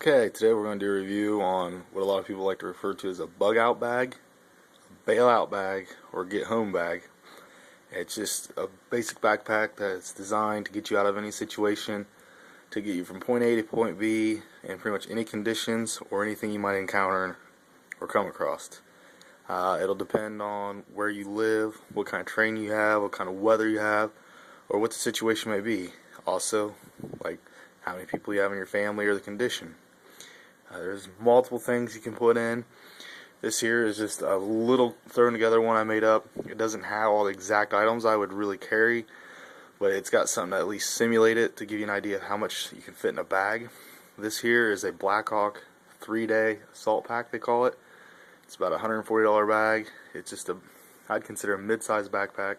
Okay, today we're going to do a review on what a lot of people like to refer to as a bug out bag, bail out bag, or get home bag. It's just a basic backpack that's designed to get you out of any situation, to get you from point A to point B in pretty much any conditions or anything you might encounter or come across. It'll depend on where you live, what kind of terrain you have, what kind of weather you have, or what the situation may be. Also, like how many people you have in your family or the condition. There's multiple things you can put in. This here is just a little thrown together one I made up. It doesn't have all the exact items I would really carry, but it's got something to at least simulate it to give you an idea of how much you can fit in a bag. This here is a Blackhawk 3-day assault pack, they call it. It's about a $140 bag. It's just I'd consider a mid-sized backpack.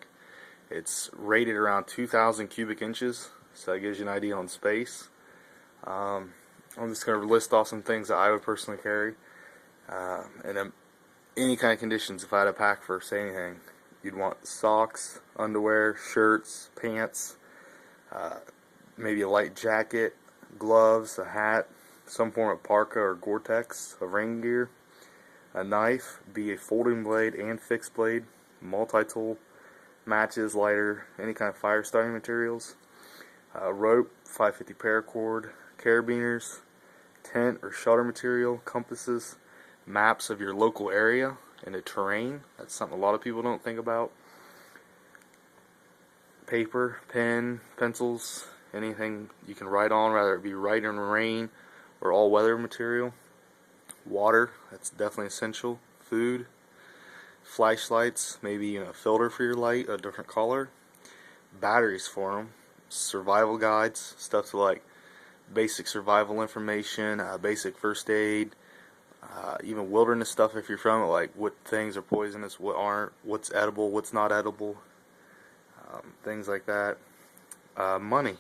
It's rated around 2,000 cubic inches, so that gives you an idea on space. I'm just going to list off some things that I would personally carry. And any kind of conditions, if I had to pack for, say, anything, you'd want socks, underwear, shirts, pants, maybe a light jacket, gloves, a hat, some form of parka or Gore-Tex, of rain gear, a knife, be a folding blade and fixed blade, multi-tool, matches, lighter, any kind of fire starting materials, rope, 550 paracord, carabiners, tent or shelter material, compasses, maps of your local area and the terrain. That's something a lot of people don't think about. Paper, pen, pencils, anything you can write on, whether it be write in rain or all weather material. Water, that's definitely essential. Food, flashlights, maybe a filter for your light, a different color. Batteries for them. Survival guides, stuff like basic survival information, basic first aid, even wilderness stuff if you're from it, like what things are poisonous, what aren't, what's edible, what's not edible, things like that. Money,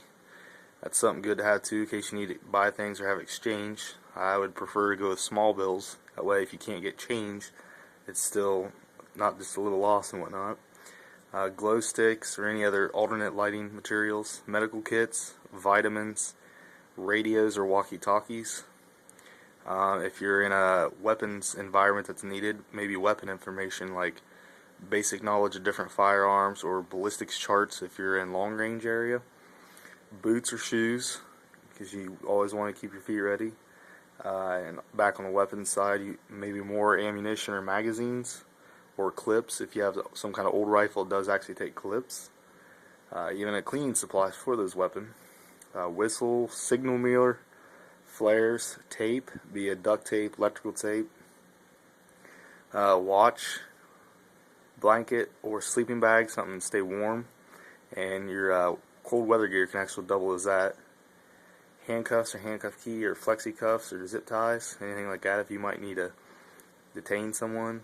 that's something good to have too in case you need to buy things or have exchange. I would prefer to go with small bills, that way if you can't get change, it's still not just a little loss and whatnot. Glow sticks or any other alternate lighting materials, medical kits, vitamins, radios or walkie-talkies. If you're in a weapons environment that's needed, maybe weapon information like basic knowledge of different firearms or ballistics charts if you're in long range area. Boots or shoes, because you always want to keep your feet ready. And back on the weapons side, maybe more ammunition or magazines or clips. If you have some kind of old rifle, it does actually take clips. Even a cleaning supplies for those weapons. Whistle, signal mirror, flares, tape, be it duct tape, electrical tape, watch, blanket or sleeping bag, something to stay warm, and your cold weather gear can actually double as that. Handcuffs or handcuff key or flexi cuffs or zip ties, anything like that if you might need to detain someone.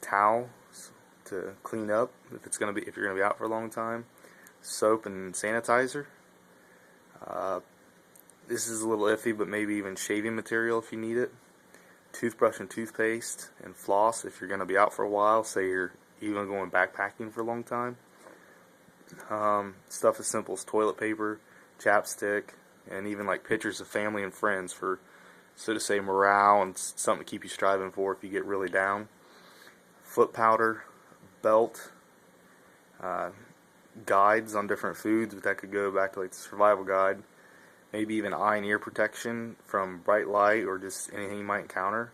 Towels to clean up if you're gonna be out for a long time. Soap and sanitizer. This is a little iffy, but maybe even shaving material if you need it. Toothbrush and toothpaste and floss if you're going to be out for a while, say you're even going backpacking for a long time. Stuff as simple as toilet paper, chapstick, and even like pictures of family and friends for, so to say, morale and something to keep you striving for if you get really down. Foot powder, belt, guides on different foods, but that could go back to like the survival guide. Maybe even eye and ear protection from bright light or just anything you might encounter.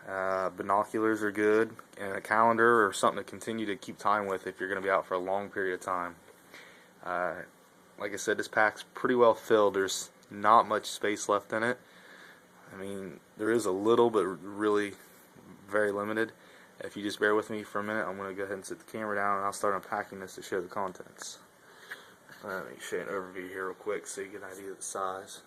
Binoculars are good, and a calendar or something to continue to keep time with if you're going to be out for a long period of time. Like I said, this pack's pretty well filled. There's not much space left in it. I mean, there is a little, but really very limited. If you just bear with me for a minute, I'm going to go ahead and set the camera down, and I'll start unpacking this to show the contents. Let me show you an overview here real quick so you get an idea of the size.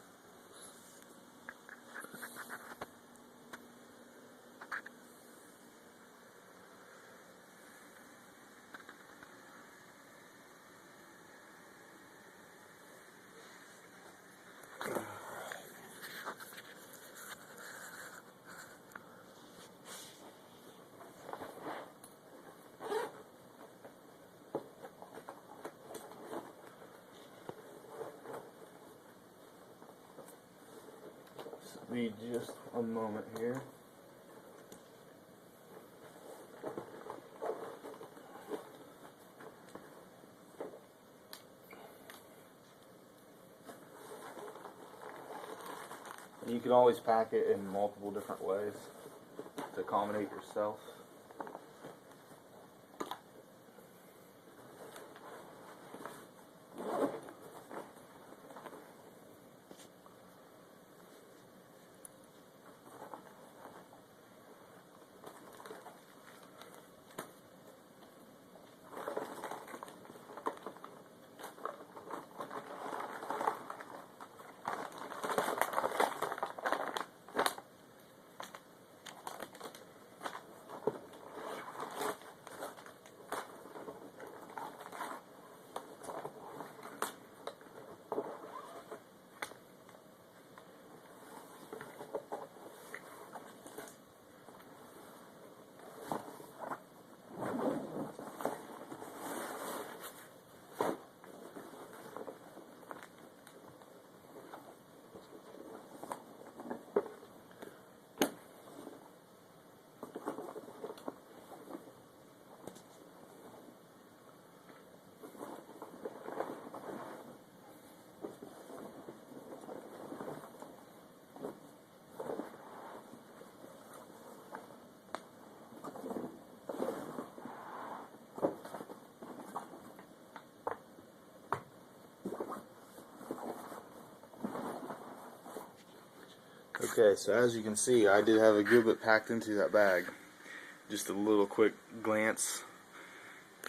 Be just a moment here. You can always pack it in multiple different ways to accommodate yourself. Okay, so as you can see, I did have a good bit packed into that bag. Just a little quick glance.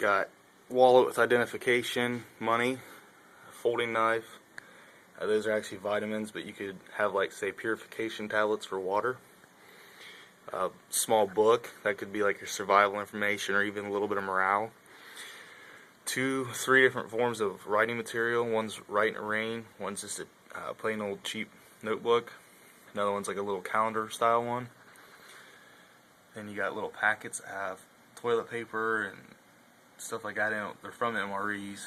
Got wallet with identification, money, folding knife. Those are actually vitamins, but you could have, like, say, purification tablets for water. Small book, that could be like your survival information or even a little bit of morale. 3 different forms of writing material. One's Write in the Rain, one's just a plain old cheap notebook. Another one's like a little calendar style one. Then you got little packets that have toilet paper and stuff like that in it. They're from MREs.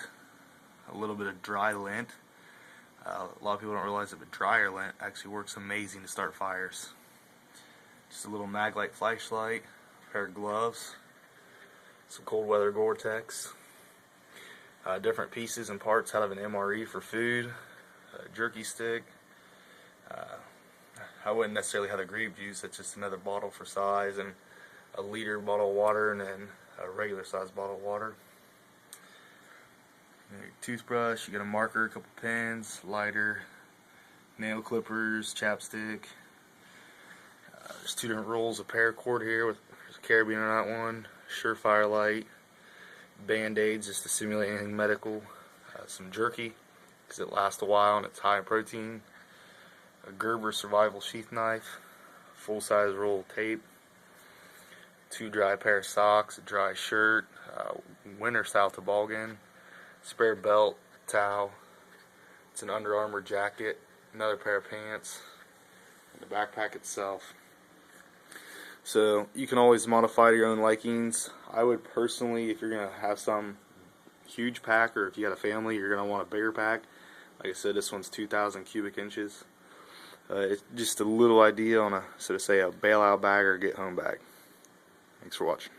A little bit of dry lint. A lot of people don't realize that, but dryer lint actually works amazing to start fires. Just a little Maglite flashlight, a pair of gloves, some cold weather Gore-Tex, different pieces and parts out of an MRE for food, a jerky stick. I wouldn't necessarily have the grape juice, it's just another bottle for size, and a liter bottle of water, and then a regular size bottle of water. Your toothbrush, you got a marker, a couple pens, lighter, nail clippers, chapstick. There's 2 different rolls of paracord here with a carabiner on that one, Surefire light, band-aids just to simulate anything medical, some jerky because it lasts a while and it's high in protein, a Gerber survival sheath knife, full-size roll of tape, 2 dry pair of socks, a dry shirt, winter style toboggan, spare belt, towel, it's an Under Armour jacket, another pair of pants, and the backpack itself. So you can always modify to your own likings. I would personally, if you're going to have some huge pack, or if you got a family, you're going to want a bigger pack. Like I said, this one's 2,000 cubic inches. It's just a little idea on a, so to say, a bailout bag or get home bag. Thanks for watching.